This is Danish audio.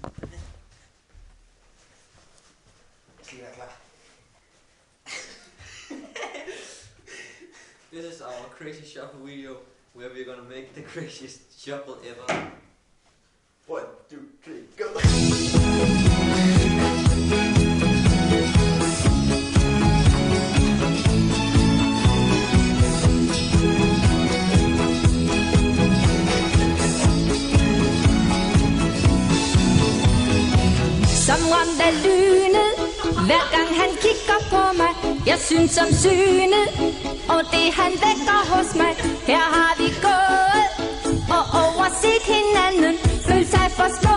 Jeg skal være klar. This is our crazy shuffle video, where we're gonna make the craziest shuffle ever. 1, 2, 3, go! Som ramt af lynet, hver gang han kigger på mig. Jeg synes om synet, og det han vækker hos mig. Her har vi gået og overset hinanden, følt sig for små.